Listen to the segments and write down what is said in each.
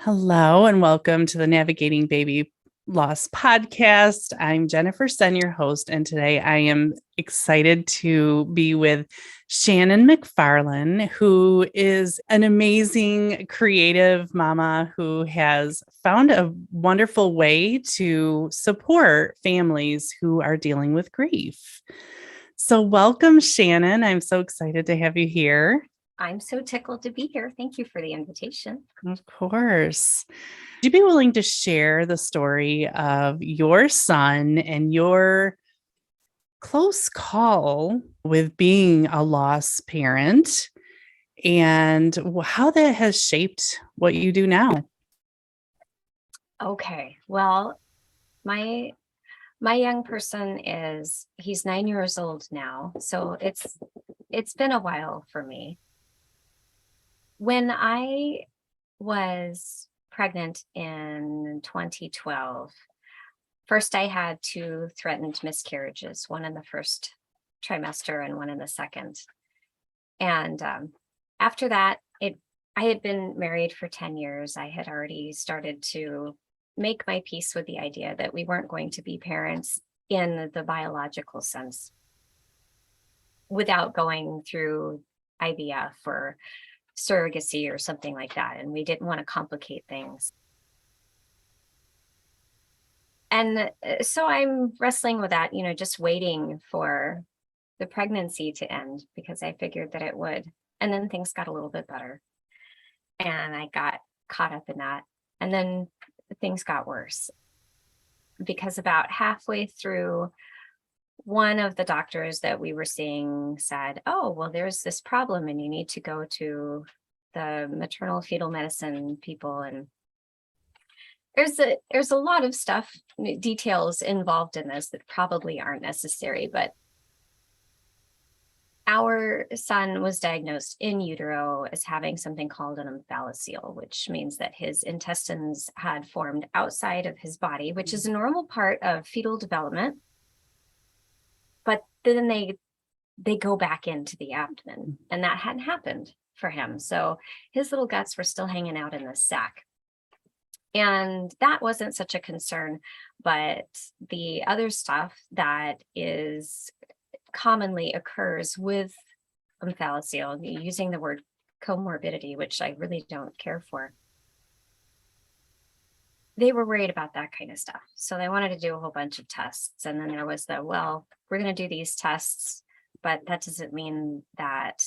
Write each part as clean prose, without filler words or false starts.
Hello and welcome to the Navigating Baby Loss podcast. I'm Jennifer Sen, your host, and today I am excited to be with Shannon MacFarlane, who is an amazing creative mama who has found a wonderful way to support families who are dealing with grief. So, welcome, Shannon. I'm so excited to have you here. I'm so tickled to be here. Thank you for the invitation. Of course. Would you be willing to share the story of your son and your close call with being a lost parent and how that has shaped what you do now? Okay. Well, my young person he's 9 years old now. So it's been a while for me. When I was pregnant in 2012, first I had two threatened miscarriages, one in the first trimester and one in the second. And after that, I had been married for 10 years. I had already started to make my peace with the idea that we weren't going to be parents in the biological sense without going through IVF or surrogacy or something like that. And we didn't want to complicate things. And so I'm wrestling with that, just waiting for the pregnancy to end because I figured that it would. And then things got a little bit better. And I got caught up in that. And then things got worse because about halfway through, one of the doctors that we were seeing said, "Oh, well, there's this problem and you need to go to the maternal fetal medicine people." And there's a lot of stuff, details involved in this that probably aren't necessary, but our son was diagnosed in utero as having something called an Mcfarlane, which means that his intestines had formed outside of his body, which is a normal part of fetal development. But then they go back into the abdomen, and that hadn't happened for him. So his little guts were still hanging out in the sac. And that wasn't such a concern, but the other stuff that is commonly occurs with Mcfarlane, using the word comorbidity, which I really don't care for. They were worried about that kind of stuff. So they wanted to do a whole bunch of tests. And then there was well, we're going to do these tests, but that doesn't mean that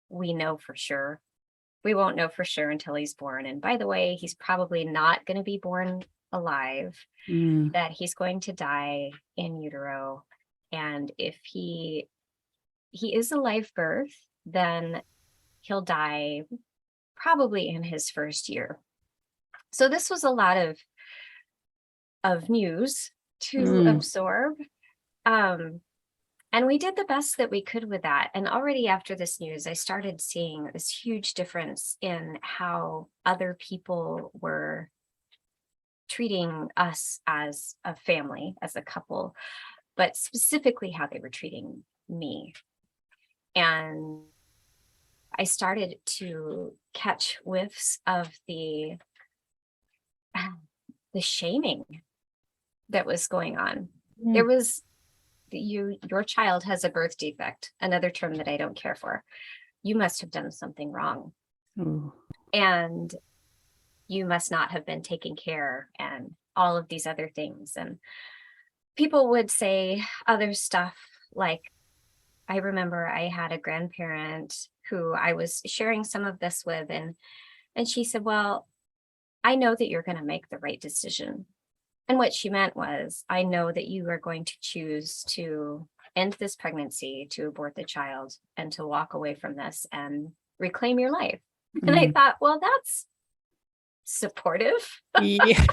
we know for sure. We won't know for sure until he's born. And by the way, he's probably not going to be born alive, that he's going to die in utero. And if he is a live birth, then he'll die probably in his first year. So this was a lot of news to absorb. And we did the best that we could with that. And already after this news, I started seeing this huge difference in how other people were treating us as a family, as a couple, but specifically how they were treating me. And I started to catch whiffs of the shaming that was going on. There was, your child has a birth defect, another term that I don't care for. You must have done something wrong. And you must not have been taken care, and all of these other things. And people would say other stuff like, I remember I had a grandparent who I was sharing some of this with, and she said, "Well, I know that you're going to make the right decision." And what she meant was, I know that you are going to choose to end this pregnancy, to abort the child, and to walk away from this and reclaim your life. And I thought, well, that's supportive. Yeah.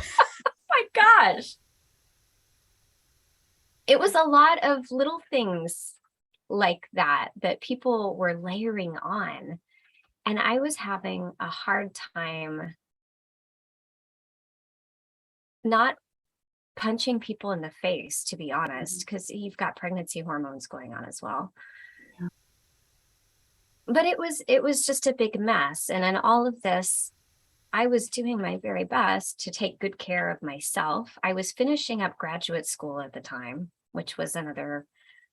My gosh. It was a lot of little things like that people were layering on. And I was having a hard time not punching people in the face, to be honest, because you've got pregnancy hormones going on as well. Yeah. But it was just a big mess. And in all of this, I was doing my very best to take good care of myself. I was finishing up graduate school at the time, which was another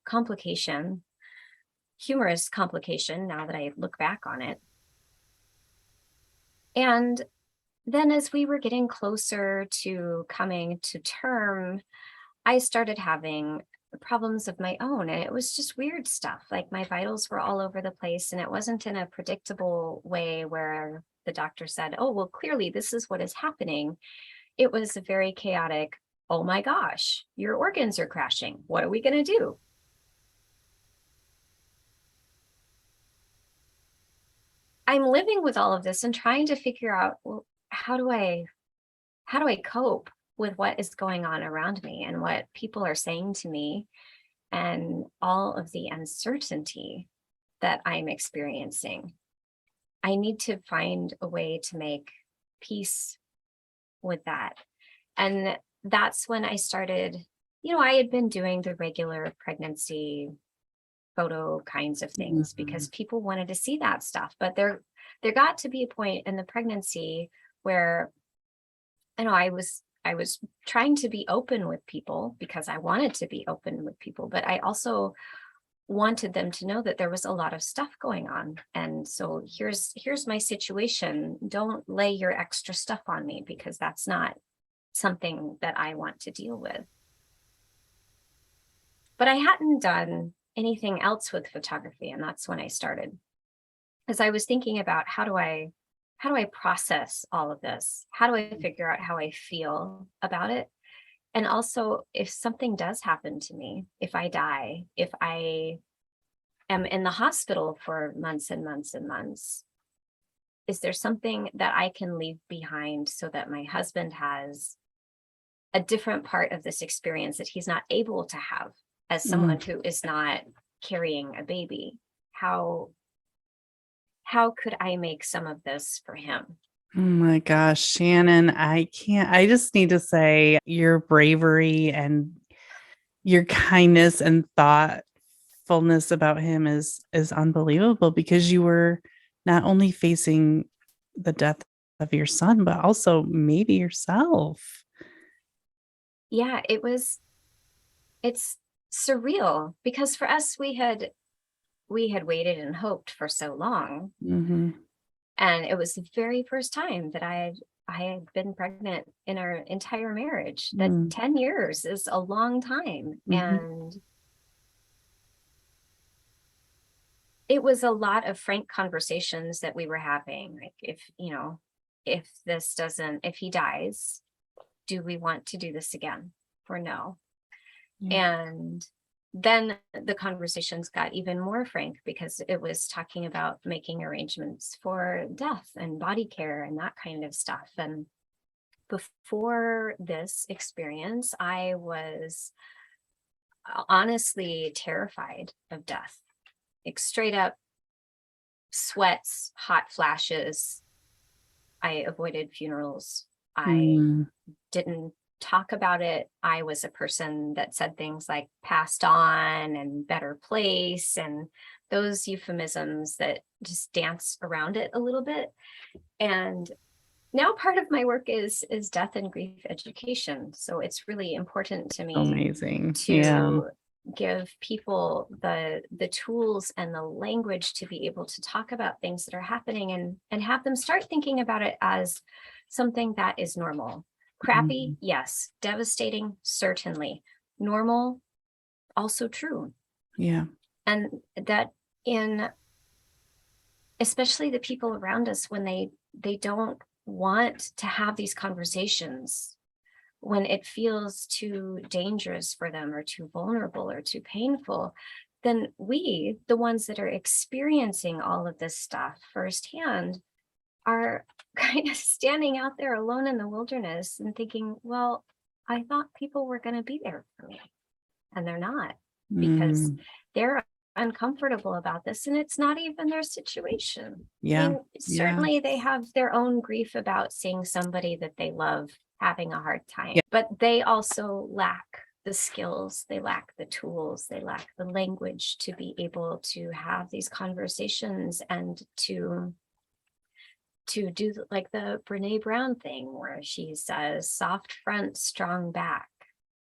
complication, humorous complication now that I look back on it. And then as we were getting closer to coming to term, I started having problems of my own, and it was just weird stuff. Like my vitals were all over the place, and it wasn't in a predictable way where the doctor said, oh, well, clearly this is what is happening. It was a very chaotic, oh my gosh, your organs are crashing. What are we going to do? I'm living with all of this and trying to figure out, well, how do I cope with what is going on around me and what people are saying to me and all of the uncertainty that I'm experiencing? I need to find a way to make peace with that. And that's when I started, I had been doing the regular pregnancy photo kinds of things because people wanted to see that stuff. But there got to be a point in the pregnancy where I was trying to be open with people because I wanted to be open with people, but I also wanted them to know that there was a lot of stuff going on. And so here's my situation. Don't lay your extra stuff on me because that's not something that I want to deal with. But I hadn't done anything else with photography, and that's when I started. As I was thinking about how do I process all of this? How do I figure out how I feel about it? And also, if something does happen to me, if I die, if I am in the hospital for months and months and months, is there something that I can leave behind so that my husband has a different part of this experience that he's not able to have as someone who is not carrying a baby? How could I make some of this for him? Oh my gosh, Shannon, I just need to say your bravery and your kindness and thoughtfulness about him is unbelievable, because you were not only facing the death of your son, but also maybe yourself. Yeah, it's surreal because for us, we had waited and hoped for so long. And it was the very first time that I had been pregnant in our entire marriage. That 10 years is a long time. And it was a lot of frank conversations that we were having. Like, if he dies, do we want to do this again or no? And then the conversations got even more frank because it was talking about making arrangements for death and body care and that kind of stuff. And before this experience, I was honestly terrified of death. Like straight up sweats, hot flashes. I avoided funerals. I didn't talk about it. I was a person that said things like passed on and better place and those euphemisms that just dance around it a little bit. And now part of my work is death and grief education. So it's really important to me to give people the tools and the language to be able to talk about things that are happening and have them start thinking about it as something that is normal. Crappy, yes. Devastating, certainly. Normal, also true. Yeah. And that especially the people around us, when they don't want to have these conversations, when it feels too dangerous for them or too vulnerable or too painful, then we, the ones that are experiencing all of this stuff firsthand, are kind of standing out there alone in the wilderness and thinking, well, I thought people were going to be there for me. And they're not, because they're uncomfortable about this. And it's not even their situation. Yeah. I mean, certainly they have their own grief about seeing somebody that they love having a hard time, but they also lack the skills, they lack the tools, they lack the language to be able to have these conversations and to to do like the Brene Brown thing where she says soft front, strong back.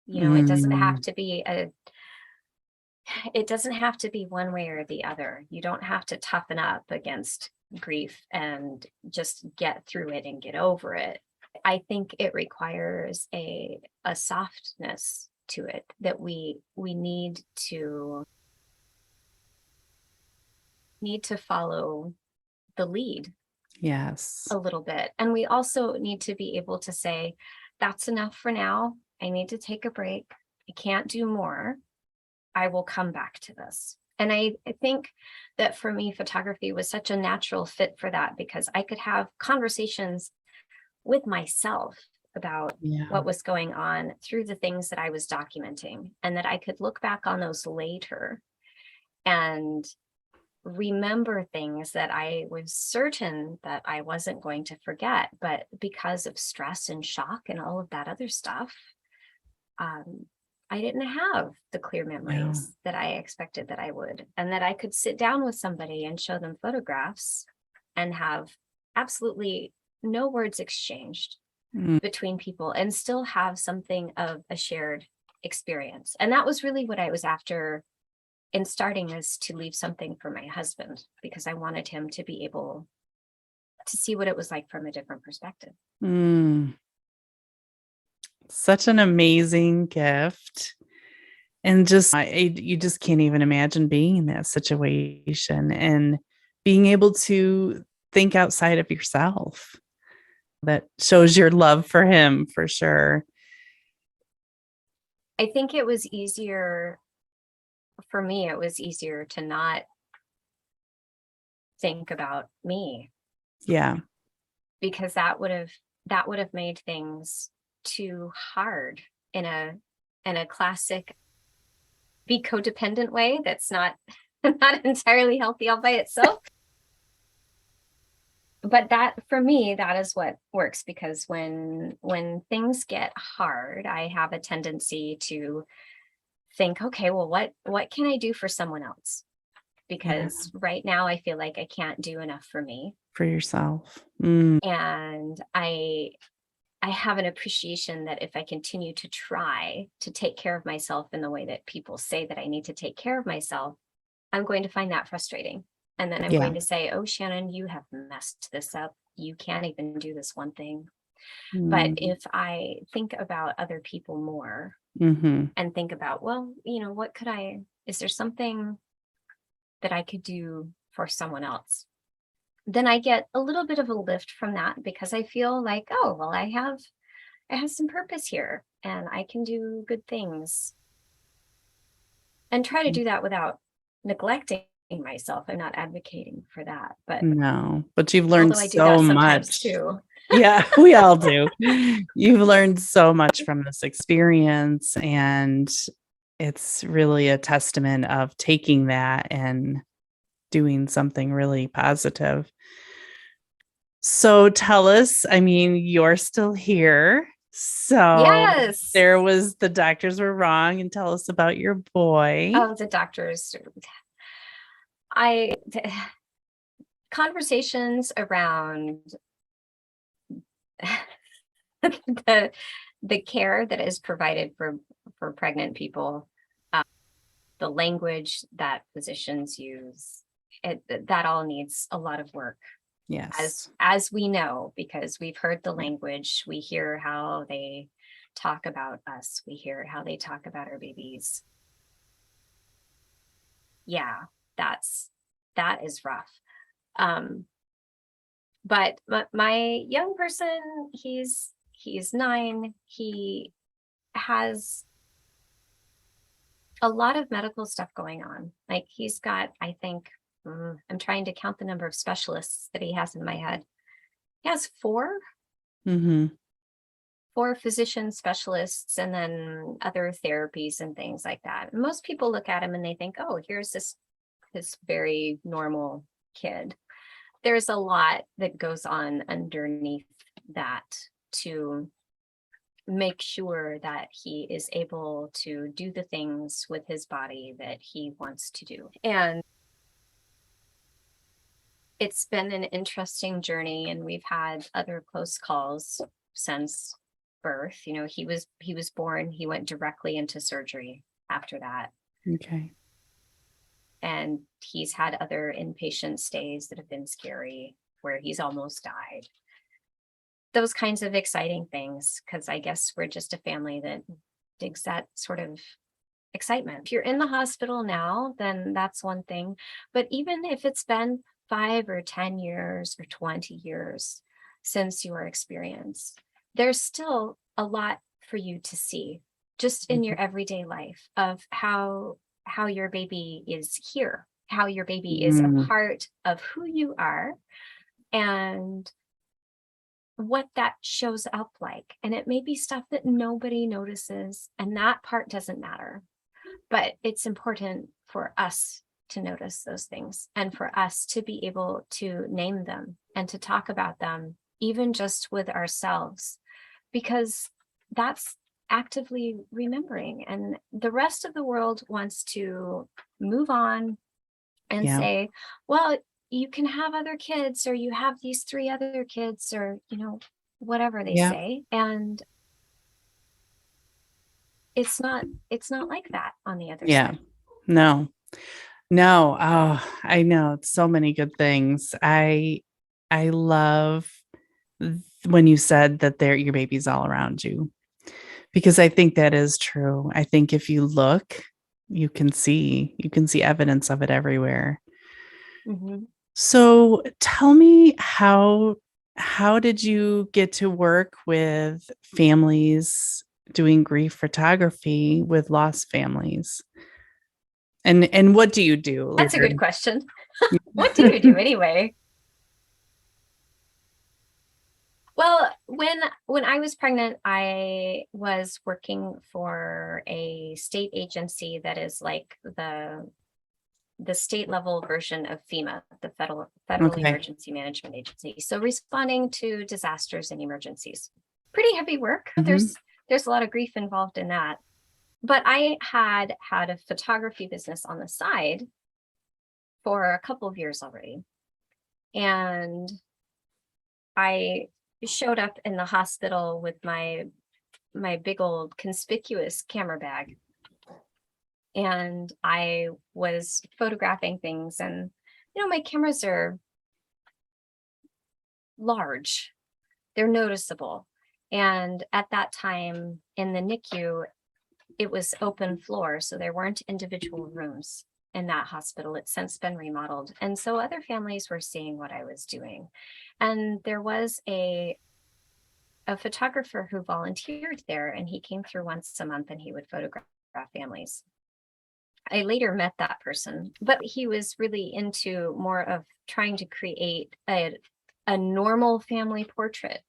It doesn't have to be one way or the other. You don't have to toughen up against grief and just get through it and get over it. I think it requires a softness to it that we need to follow the lead. Yes. A little bit. And we also need to be able to say, that's enough for now. I need to take a break. I can't do more. I will come back to this. And I think that for me, photography was such a natural fit for that, because I could have conversations with myself about what was going on through the things that I was documenting, and that I could look back on those later and remember things that I was certain that I wasn't going to forget, but because of stress and shock and all of that other stuff, I didn't have the clear memories that I expected that I would, and that I could sit down with somebody and show them photographs and have absolutely no words exchanged between people and still have something of a shared experience. And that was really what I was after in starting this, to leave something for my husband, because I wanted him to be able to see what it was like from a different perspective. Such an amazing gift. And you just can't even imagine being in that situation and being able to think outside of yourself. That shows your love for him, for sure. I think it was easier for me. It was easier to not think about me. Yeah. Because that would have made things too hard in a classic be codependent way that's not entirely healthy all by itself. But that, for me, that is what works, because when things get hard, I have a tendency to think, okay, well, what can I do for someone else? Because right now I feel like I can't do enough for me. For yourself. And I have an appreciation that if I continue to try to take care of myself in the way that people say that I need to take care of myself, I'm going to find that frustrating. And then I'm going to say, oh, Shannon, you have messed this up. You can't even do this one thing. But if I think about other people more and think about, well, is there something that I could do for someone else? Then I get a little bit of a lift from that, because I feel like, oh, well, I have some purpose here and I can do good things, and try to do that without neglecting myself. I'm not advocating for that, but you've learned so much too. Yeah, we all do. You've learned so much from this experience, and it's really a testament of taking that and doing something really positive. So tell us, you're still here. So the doctors were wrong, and tell us about your boy. Oh, the doctors. Conversations around the care that is provided for pregnant people, the language that physicians use, that all needs a lot of work. Yes. As we know, because we've heard the language, we hear how they talk about us, we hear how they talk about our babies. Yeah, that is rough. But my young person, he's 9. He has a lot of medical stuff going on. Like, he's got, I think, I'm trying to count the number of specialists that he has in my head. He has 4. 4 physician specialists, and then other therapies and things like that. Most people look at him and they think, oh, here's this very normal kid. There's a lot that goes on underneath that to make sure that he is able to do the things with his body that he wants to do. And it's been an interesting journey, and we've had other close calls since birth. He was born, he went directly into surgery after that. Okay. And he's had other inpatient stays that have been scary, where he's almost died. Those kinds of exciting things, because I guess we're just a family that digs that sort of excitement. If you're in the hospital now, then that's one thing. But even if it's been 5 or 10 years or 20 years since your experience, there's still a lot for you to see just in your everyday life of how your baby is here, how your baby is a part of who you are, and what that shows up like. And it may be stuff that nobody notices, and that part doesn't matter. But it's important for us to notice those things, and for us to be able to name them and to talk about them, even just with ourselves, because that's actively remembering. And the rest of the world wants to move on and say, well, you can have other kids, or you have these 3 other kids, or, whatever they say. And it's not like that on the other side. No. Oh, I know. So many good things. I love when you said that your baby's all around you, because I think that is true. I think if you look, you can see evidence of it everywhere. Mm-hmm. So tell me, how did you get to work with families doing grief photography with lost families? And what do you do? That's a good question. What do you do anyway? Well, when I was pregnant, I was working for a state agency that is like the state level version of FEMA, the Federal Emergency Management Agency. So responding to disasters and emergencies. Pretty heavy work. Mm-hmm. There's a lot of grief involved in that. But I had a photography business on the side for a couple of years already. And I showed up in the hospital with my big old conspicuous camera bag. And I was photographing things, and, my cameras are large. They're noticeable. And at that time in the NICU, it was open floor, so there weren't individual rooms in that hospital. It's since been remodeled. And so other families were seeing what I was doing. And there was a photographer who volunteered there, and he came through once a month and he would photograph families. I later met that person, but he was really into more of trying to create a normal family portrait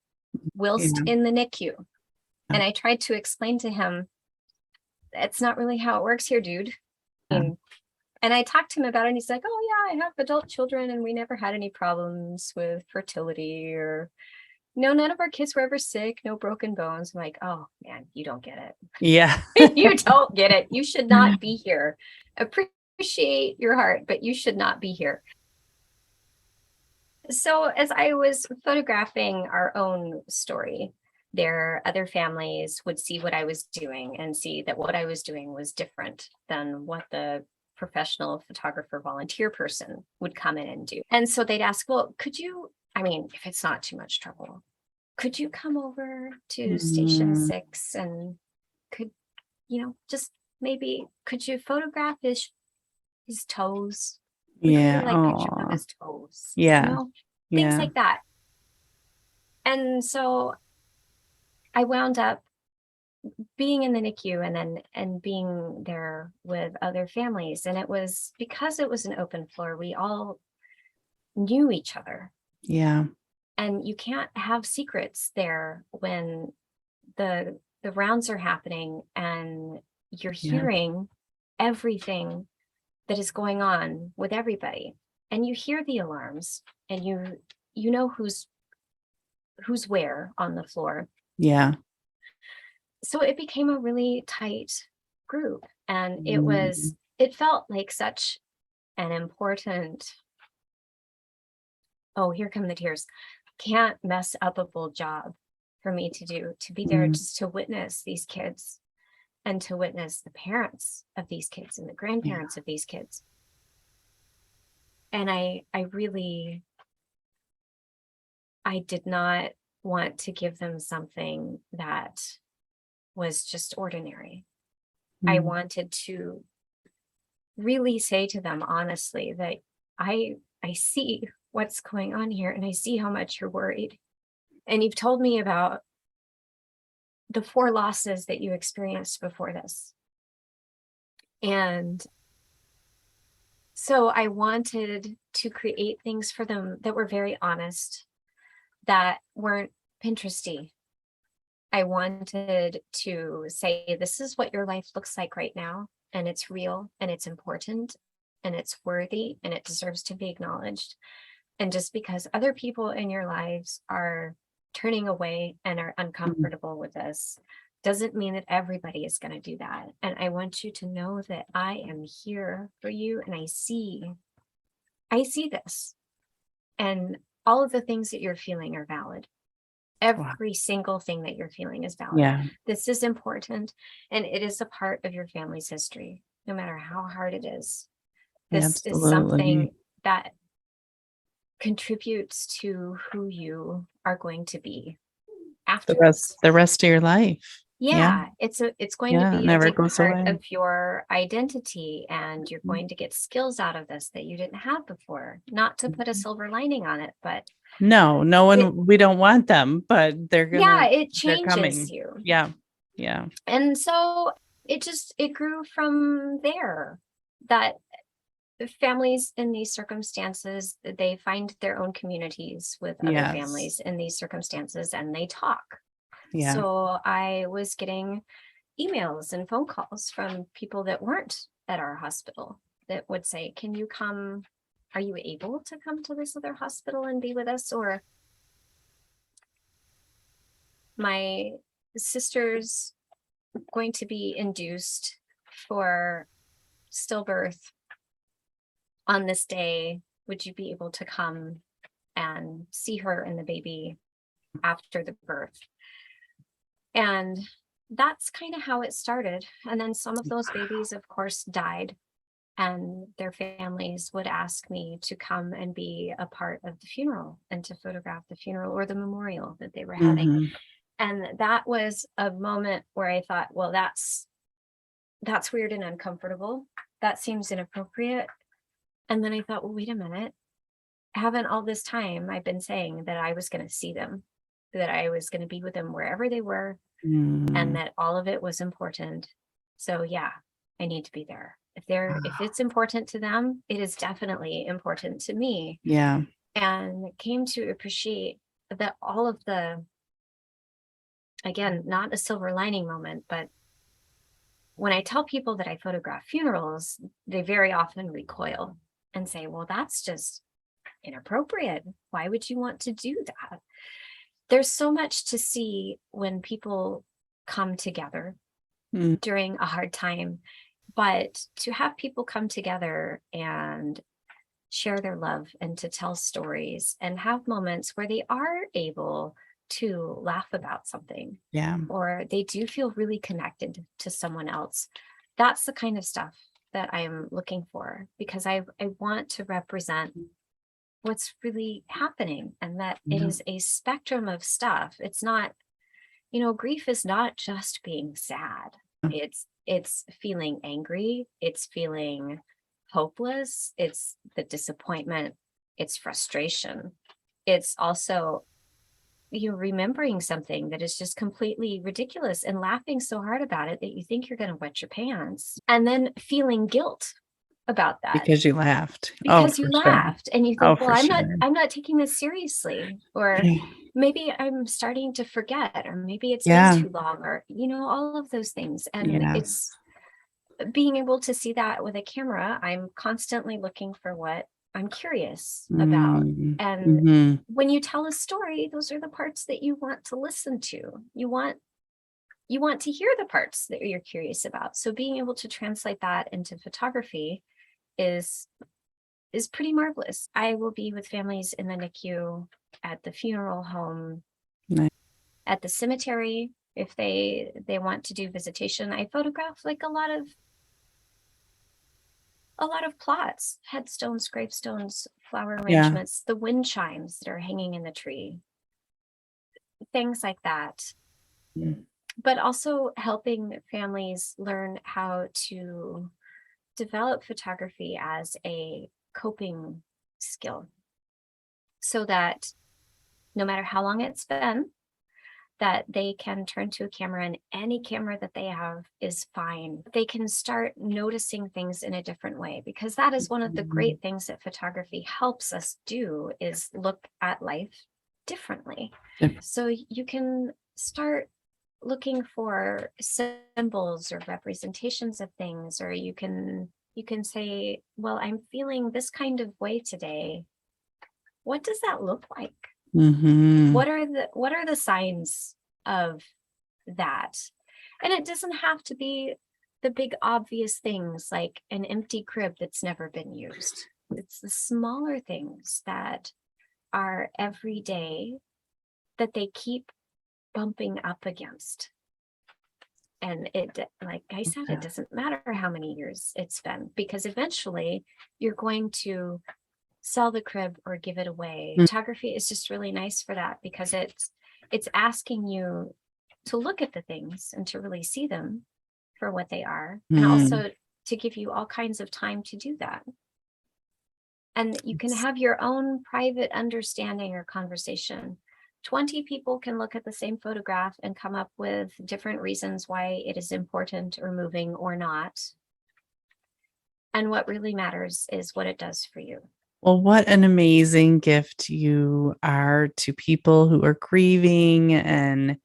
whilst in the NICU. And I tried to explain to him, that's not really how it works here, dude. And I talked to him about it, and he's like, oh yeah, I have adult children and we never had any problems with fertility, or none of our kids were ever sick, no broken bones. I'm like, oh man, you don't get it. Yeah. You don't get it. You should not be here. Appreciate your heart, but you should not be here. So as I was photographing our own story, other families would see what I was doing and see that what I was doing was different than what the professional photographer volunteer person would come in and do. And so they'd ask, well, could you, if it's not too much trouble, could you come over to Station 6 and could, just maybe, could you photograph his toes? We'd really like pictures of his toes. Yeah. Things like that. And so I wound up being in the NICU and being there with other families. And it was because it was an open floor, we all knew each other. Yeah. And you can't have secrets there when the rounds are happening and you're hearing everything that is going on with everybody. And you hear the alarms, and you know who's where on the floor. Yeah. So it became a really tight group, and it felt like such an important oh, here come the tears. Can't mess up a full job for me to do, to be there Mm. just to witness these kids and to witness the parents of these kids and the Yeah. grandparents of these kids. And I really, I did not want to give them something that was just ordinary. I Mm. wanted to really say to them honestly that I see what's going on here, and I see how much you're worried. And you've told me about the 4 losses that you experienced before this. And so I wanted to create things for them that were very honest, that weren't Pinteresty. I wanted to say, this is what your life looks like right now, and it's real, and it's important, and it's worthy, and it deserves to be acknowledged. And just because other people in your lives are turning away and are uncomfortable with this, doesn't mean that everybody is going to do that. And I want you to know that I am here for you, and I see this, and all of the things that you're feeling are valid. Wow. Every single thing that you're feeling is valid. Yeah. This is important, and it is a part of your family's history, no matter how hard it is. This is Absolutely. something that contributes to who you are going to be after the rest of your life. yeah, it's going to Yeah, be a never big goes part away. of your identity, and you're going to get skills out of this that you didn't have before. Not to put a silver lining on it, but No one, we don't want them, but they're it they're coming. changes you. Yeah. And so it grew from there, that families in these circumstances, they find their own communities with other families in these circumstances, and they talk. Yeah. So I was getting emails and phone calls from people that weren't at our hospital that would say, can you come? Are you able to come to this other hospital and be with us? Or my sister's going to be induced for stillbirth on this day. Would you be able to come and see her and the baby after the birth? And that's kind of how it started. And then some of those babies, of course, died, and their families would ask me to come and be a part of the funeral and to photograph the funeral or the memorial that they were having. Mhm. And that was a moment where I thought, well, that's weird and uncomfortable. That seems inappropriate. And then I thought, well, wait a minute. Haven't all this time I've been saying that I was going to see them, that I was going to be with them wherever they were, and that all of it was important. So yeah, I need to be there. If it's important to them, it is definitely important to me. Yeah. And came to appreciate that all of the, again, not a silver lining moment, but when I tell people that I photograph funerals, they very often recoil and say, well, that's just inappropriate. Why would you want to do that? There's so much to see when people come together during a hard time, but to have people come together and share their love and to tell stories and have moments where they are able to laugh about something, or they do feel really connected to someone else. That's the kind of stuff that I'm looking for, because I want to represent what's really happening, and that it is a spectrum of stuff. It's not, grief is not just being sad. It's feeling angry, it's feeling hopeless, it's the disappointment, it's frustration. It's also you're remembering something that is just completely ridiculous and laughing so hard about it that you think you're going to wet your pants, and then feeling guilt about that because you laughed. because you laughed, and you think, well, I'm not taking this seriously, or maybe I'm starting to forget, or maybe it's been too long, or all of those things. And it's being able to see that with a camera. I'm constantly looking for what I'm curious about. And when you tell a story, those are the parts that you want to listen to. You want to hear the parts that you're curious about. So being able to translate that into photography is is pretty marvelous. I will be with families in the NICU, at the funeral home, Nice. at the cemetery. If they want to do visitation, I photograph like a lot of plots, headstones, gravestones, flower arrangements, the wind chimes that are hanging in the tree, things like that. Mm. But also helping families learn how to develop photography as a coping skill, so that no matter how long it's been, that they can turn to a camera, and any camera that they have is fine. They can start noticing things in a different way, because that is one of the great things that photography helps us do, is look at life differently. So you can start looking for symbols or representations of things, or you can say, well, I'm feeling this kind of way today. What does that look like? Mm-hmm. What are the signs of that? And it doesn't have to be the big obvious things like an empty crib that's never been used. It's the smaller things that are every day that they keep bumping up against. And it, like I said, it doesn't matter how many years it's been, because eventually you're going to sell the crib or give it away. Photography is just really nice for that, because it's asking you to look at the things and to really see them for what they are, and also to give you all kinds of time to do that. And you can have your own private understanding or conversation. 20 people can look at the same photograph and come up with different reasons why it is important or moving or not. And what really matters is what it does for you. Well, what an amazing gift you are to people who are grieving. And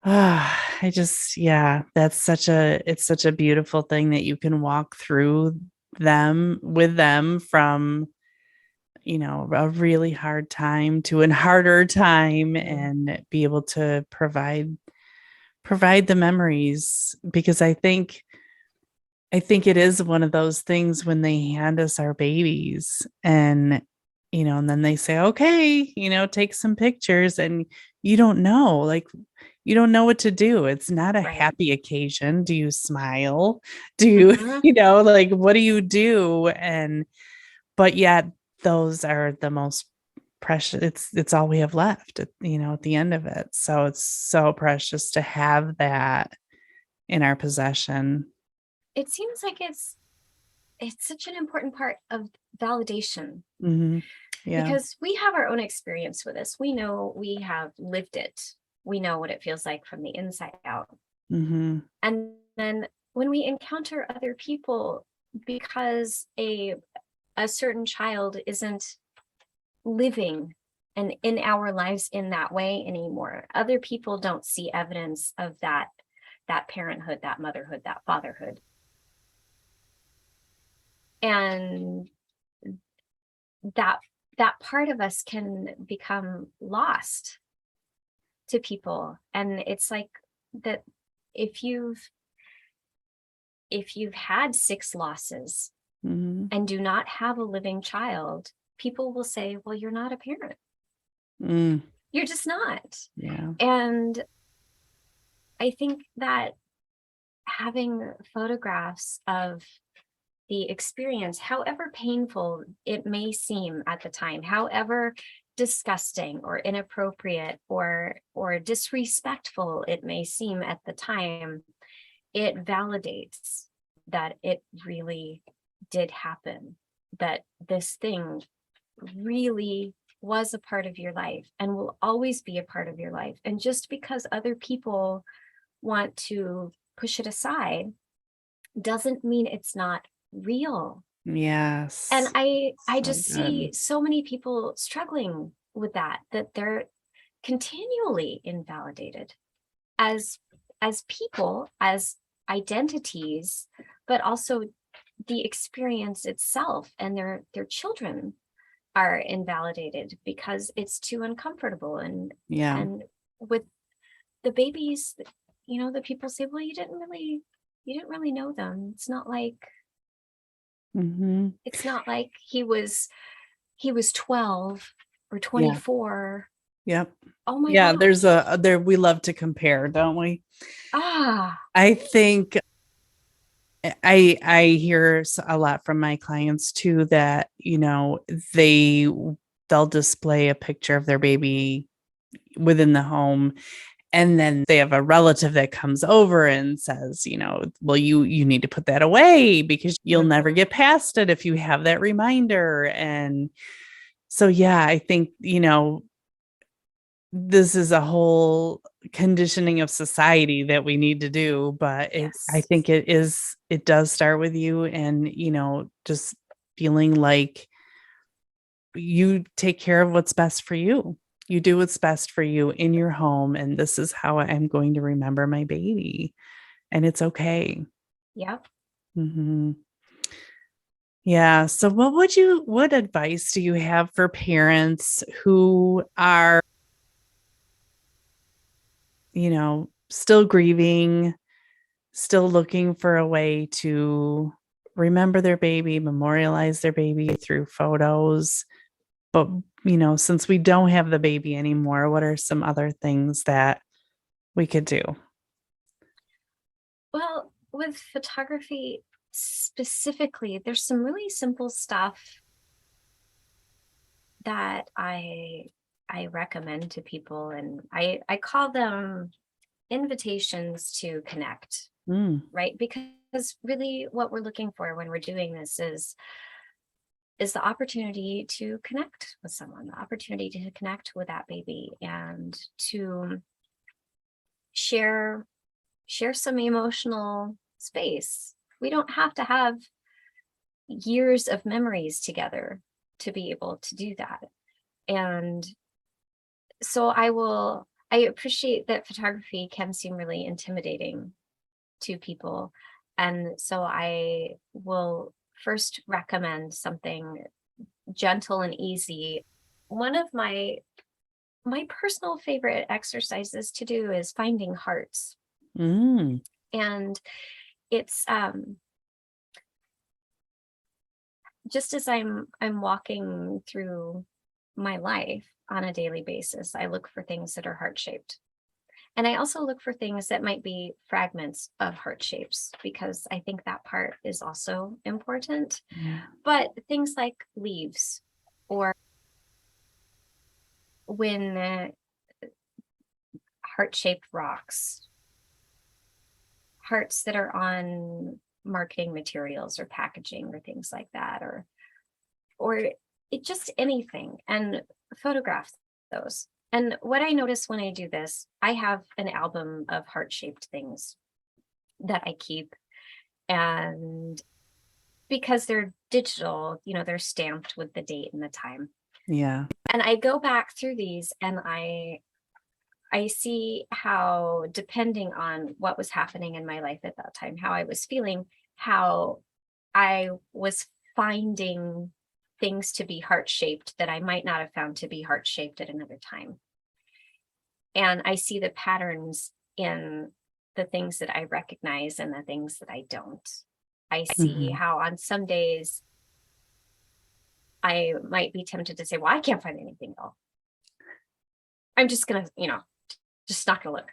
that's such a beautiful thing that you can walk through with them from, a really hard time to a harder time, and be able to provide the memories, because I think it is one of those things when they hand us our babies, and and then they say, okay, take some pictures, and you don't know what to do. It's not a happy occasion. Do you smile? Do you, like, what do you do? But yet those are the most precious. It's all we have left at the end of it. So it's so precious to have that in our possession. It seems like it's such an important part of validation. Mm-hmm. Yeah. Because we have our own experience with this. We know, we have lived it. We know what it feels like from the inside out. Mm-hmm. And then when we encounter other people, because a certain child isn't living and in our lives in that way anymore, other people don't see evidence of that parenthood, that motherhood, that fatherhood. And that part of us can become lost to people. And it's like that, if you've had 6 losses and do not have a living child, people will say, well, you're not a parent. You're just not. Yeah. And I think that having photographs of the experience, however painful it may seem at the time, however disgusting or inappropriate or disrespectful it may seem at the time, it validates that it really did happen, that this thing really was a part of your life and will always be a part of your life. And just because other people want to push it aside doesn't mean it's not real. Yes. And I just see so many people struggling with that they're continually invalidated as people, as identities, but also the experience itself, and their children are invalidated because it's too uncomfortable. And with the babies, the people say, well, you didn't really know them. It's not like Mm-hmm. It's not like he was 12 or Yeah. 24. Yep. Oh my Yeah. gosh. We love to compare, don't we? Ah, I think I hear a lot from my clients too that, they they'll display a picture of their baby within the home, and then they have a relative that comes over and says, well, you need to put that away because you'll never mhm. get past it if you have that reminder. And so yeah, I think, this is a whole conditioning of society that we need to do, but I Yes. think it does start with you, and just feeling like you take care of what's best for you. You do what's best for you in your home, and this is how I'm going to remember my baby, and it's okay. Yep. Hmm. Yeah. So what advice do you have for parents who are, still grieving, still looking for a way to remember their baby, memorialize their baby through photos? But, since we don't have the baby anymore, what are some other things that we could do? Well, with photography specifically, there's some really simple stuff that I recommend to people, and I call them invitations to connect, Mm, right? Because really what we're looking for when we're doing this is the opportunity to connect with someone, the opportunity to connect with that baby, and to share some emotional space. We don't have to have years of memories together to be able to do that. And so I appreciate that photography can seem really intimidating to people. And so I will first recommend something gentle and easy. One of my personal favorite exercises to do is finding hearts. mm, And it's just as I'm walking through my life on a daily basis, I look for things that are heart shaped. And I also look for things that might be fragments of heart shapes, because I think that part is also important. yeah. But things like leaves, or when heart shaped rocks, hearts that are on marketing materials or packaging or things like that, or it just anything, and photograph those. And what I notice when I do this, I have an album of heart-shaped things that I keep, and because they're digital, they're stamped with the date and the time. Yeah. And I go back through these, and I see how, depending on what was happening in my life at that time, how I was feeling, how I was finding things to be heart shaped that I might not have found to be heart shaped at another time. And I see the patterns in the things that I recognize and the things that I don't. I see Mhm. how on some days I might be tempted to say, well, I can't find anything at all. I'm just going to, just not going to look.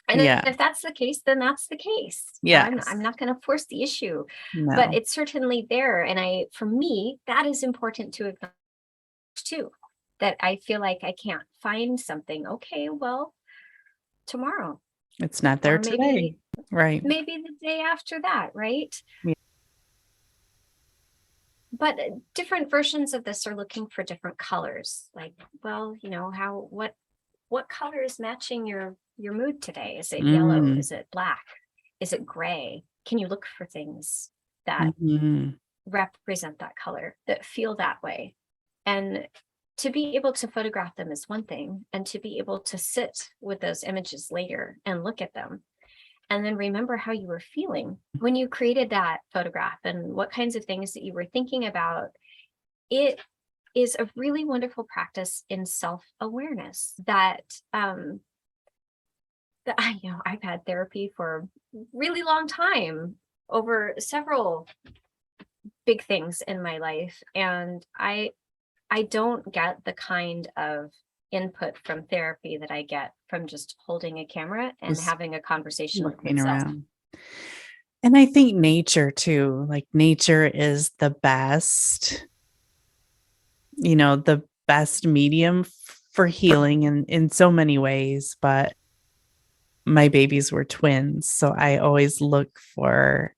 And Yeah. if that's the case, then that's the case. Yes. I'm not going to force the issue, but No. it's certainly there. And for me, that is important to acknowledge too, that I feel like I can't find something. Okay, well, tomorrow, It's not there or today. Right. maybe the day after that, right? Yeah. But different versions of this are looking for different colors. Like, well, what color is matching your mood today? Is it yellow? Mm. Is it black? Is it gray? Can you look for things that Mhm. represent that color, that feel that way? And to be able to photograph them is one thing, and to be able to sit with those images later and look at them, and then remember how you were feeling when you created that photograph and what kinds of things that you were thinking about. It is a really wonderful practice in self-awareness that I've had therapy for a really long time, over several big things in my life, and I don't get the kind of input from therapy that I get from just holding a camera and Just having a conversation with looking myself. around. And I think nature too, like nature is the best, the best medium for healing in so many ways. But my babies were twins, so I always look for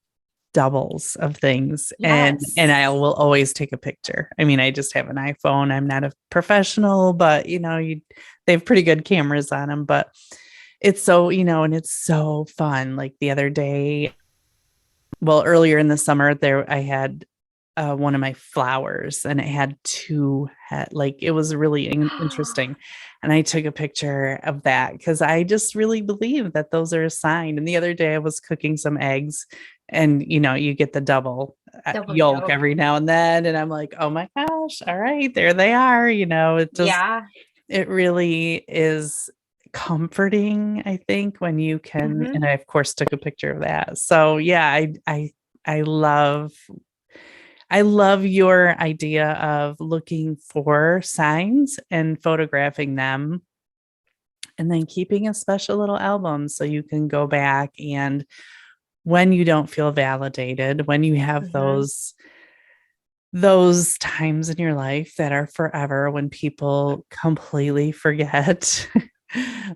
doubles of things, and I Yes. will always take a picture. I mean, I just have an iPhone. I'm not a professional, but they have pretty good cameras on them. But it's so, and it's so fun. Like the other day, well, earlier in the summer, there I had one of my flowers, and it had two head. Like it was really interesting, and I took a picture of that because I just really believe that those are a sign. And the other day, I was cooking some eggs, and you get the double Double yolk yolk. every now and then, and I'm like, oh my gosh, all right, there they are. Yeah. It really is comforting, I think, when you can. Hmm. And I of course took a picture of that. So yeah, I love your idea of looking for signs and photographing them, and then keeping a special little album so you can go back, and when you don't feel validated, when you have Hmm. those times in your life that are forever, when people completely forget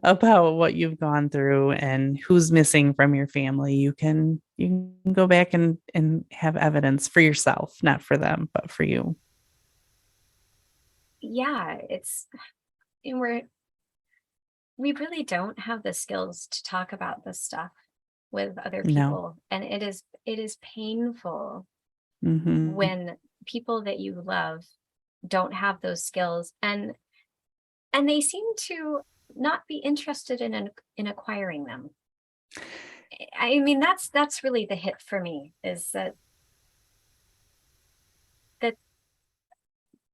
about what you've gone through and who's missing from your family, you can go back and have evidence for yourself, not for them, but for you. Yeah, and we really don't have the skills to talk about this stuff with other No. people, and it is painful Hmm. when people that you love don't have those skills, and they seem to not be interested in acquiring them. I mean, that's really the hit for me, is that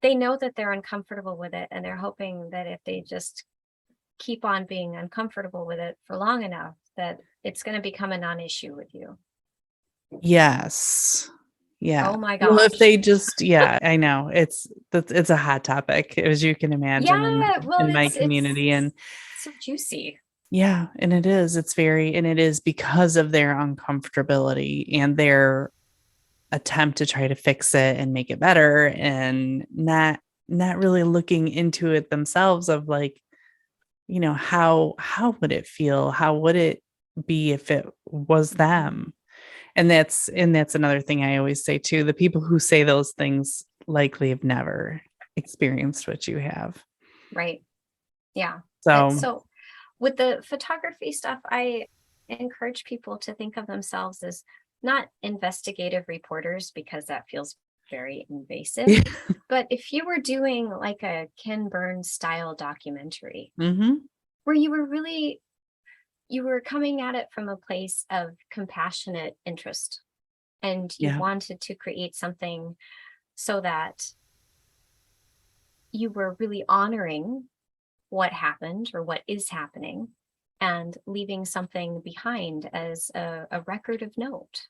they know that they're uncomfortable with it, and they're hoping that if they just keep on being uncomfortable with it for long enough, that it's going to become a non-issue with you. Yes. Yeah. Oh my Well, if gosh. they just, yeah, I know it's a hot topic, as you can imagine, Yeah, well, in my it's community. And so juicy. yeah, and it is because of their uncomfortability and their attempt to try to fix it and make it better, and not really looking into it themselves of like, how would it feel? How would it be if it was Mhm. them? And that's another thing I always say too. The people who say those things likely have never experienced what you have. Right. Yeah. So So with the photography stuff, I encourage people to think of themselves as not investigative reporters, because that feels very invasive. But if you were doing like a Ken Burns style documentary hmm where you were coming at it from a place of compassionate interest, and you yeah. wanted to create something so that you were really honoring what happened or what is happening, and leaving something behind as a record of note,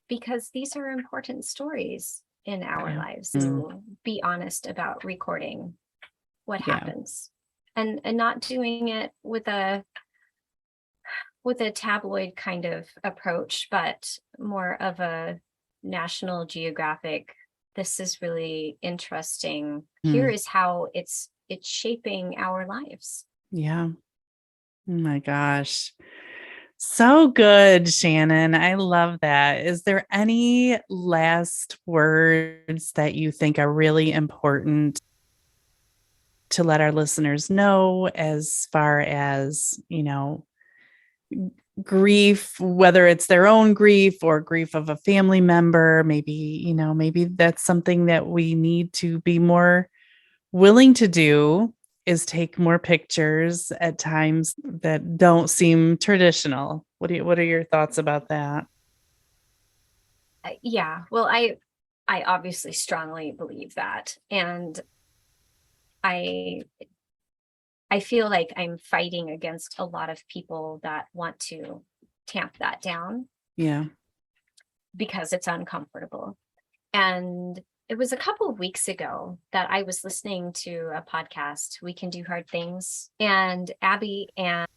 because these are important stories in our Yeah. lives, to be honest about recording what Yeah. happens, and not doing it with a tabloid kind of approach, but more of a National Geographic. This is really interesting. Here Mm. is how it's shaping our lives. Yeah. Oh my gosh. So good, Shannon. I love that. Is there any last words that you think are really important to let our listeners know, as far as, grief, whether it's their own grief or grief of a family member? Maybe that's something that we need to be more willing to do, is take more pictures at times that don't seem traditional. What are your thoughts about that? Yeah, well, I obviously strongly believe that, and I I feel like I'm fighting against a lot of people that want to tamp that down Yeah. because it's uncomfortable. And it was a couple of weeks ago that I was listening to a podcast, We Can Do Hard Things, and Abby and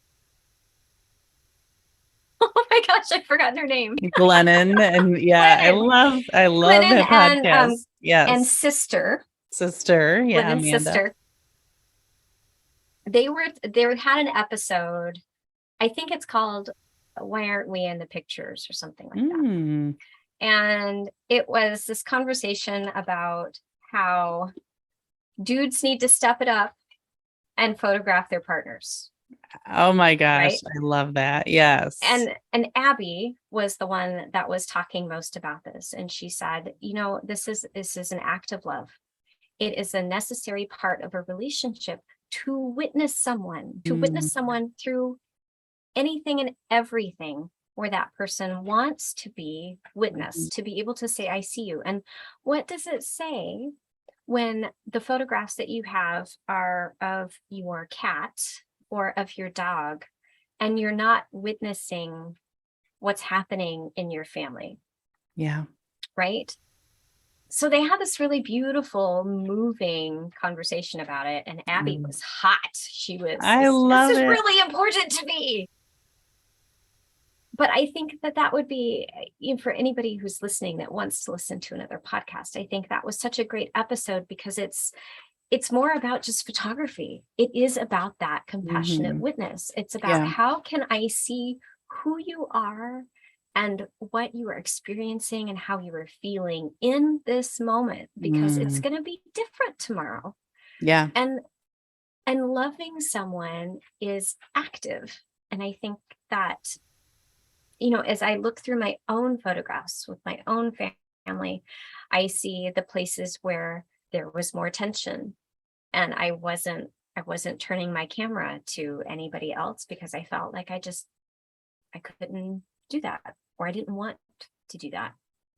oh my gosh, I've forgotten her name. Glennon. And yeah, Glennon. I love Glennon that podcast. and Yes. sister. Sister. Yeah, Glennon's Amanda. sister. They had an episode. I think it's called Why Aren't We in the Pictures or something like that. And it was this conversation about how dudes need to step it up and photograph their partners. Oh my gosh, right? I love that. Yes. And Abby was the one that was talking most about this. And she said, this is an act of love. It is a necessary part of a relationship to witness someone through anything and everything where that person wants to be witnessed, to be able to say, I see you. And what does it say when the photographs that you have are of your cat or of your dog, and you're not witnessing what's happening in your family? Yeah. Right. So they had this really beautiful, moving conversation about it. And Abby was hot. She was, this is really important to me. But I think that would be, for anybody who's listening that wants to listen to another podcast, I think that was such a great episode, because it's more about just photography. It is about that compassionate witness. It's about how can I see who you are and what you are experiencing and how you are feeling in this moment, because it's going to be different tomorrow. Yeah. And loving someone is active. And I think that, as I look through my own photographs with my own family, I see the places where there was more tension, and I wasn't turning my camera to anybody else because I felt like I couldn't do that, or I didn't want to do that.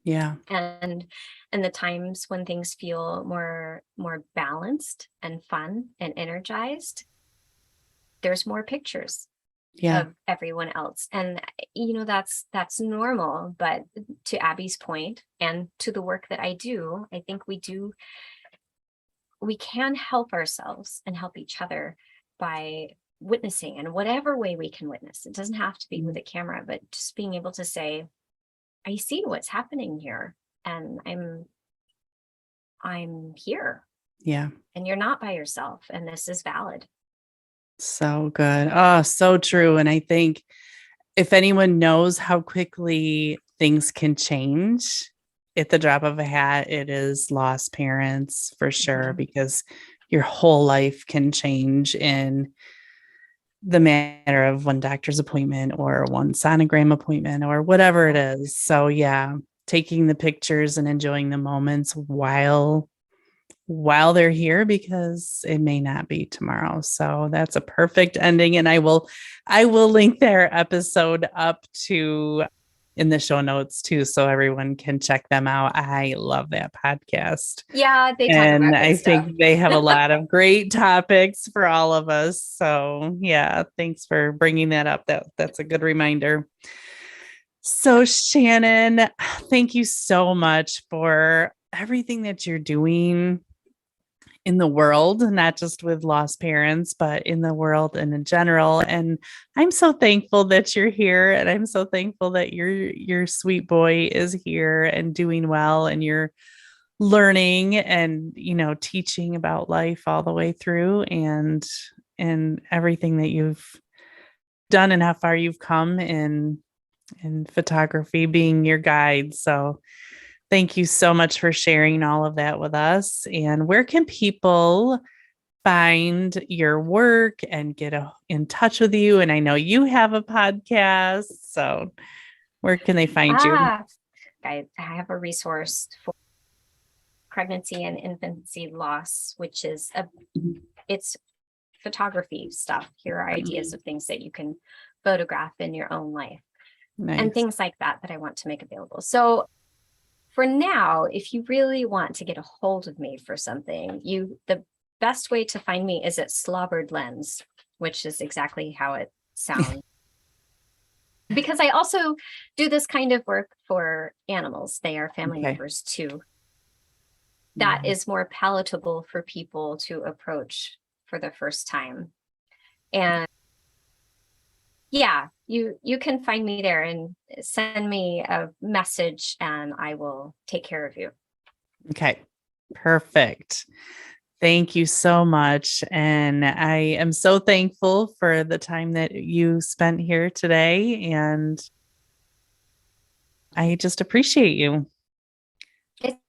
Yeah. And the times when things feel more balanced and fun and energized, there's more pictures of everyone else. And that's normal. But to Abby's point, and to the work that I do, I think we can help ourselves and help each other by witnessing in whatever way we can witness. It doesn't have to be with a camera, but just being able to say, I see what's happening here, and I'm here. Yeah. And you're not by yourself, and this is valid. So good. Oh, so true. And I think if anyone knows how quickly things can change at the drop of a hat, it is lost parents for sure, because your whole life can change in the matter of one doctor's appointment or one sonogram appointment or whatever it is. So yeah, taking the pictures and enjoying the moments while they're here, because it may not be tomorrow. So that's a perfect ending. And I will link their episode up to in the show notes too, so everyone can check them out. I love that podcast. Yeah, they talk and about I stuff. think they have a lot of great topics for all of us. So yeah, thanks for bringing that up. That's a good reminder. So Shannon, thank you so much for everything that you're doing in the world, not just with lost parents, but in the world and in general. And I'm so thankful that you're here. And I'm so thankful that your sweet boy is here and doing well, and you're learning and, teaching about life all the way through, and everything that you've done and how far you've come in photography, being your guide. So thank you so much for sharing all of that with us. And where can people find your work and get in touch with you? And I know you have a podcast, so where can they find you? I have a resource for pregnancy and infancy loss, which is it's photography stuff. Here are ideas of things that you can photograph in your own life. Nice. And things like that I want to make available. So for now, if you really want to get a hold of me for something, the best way to find me is at Slobbered Lens, which is exactly how it sounds. Because I also do this kind of work for animals. They are family members too. that is more palatable for people to approach for the first time. And yeah, you can find me there and send me a message and I will take care of you. Okay, perfect. Thank you so much. And I am so thankful for the time that you spent here today. And I just appreciate you. It's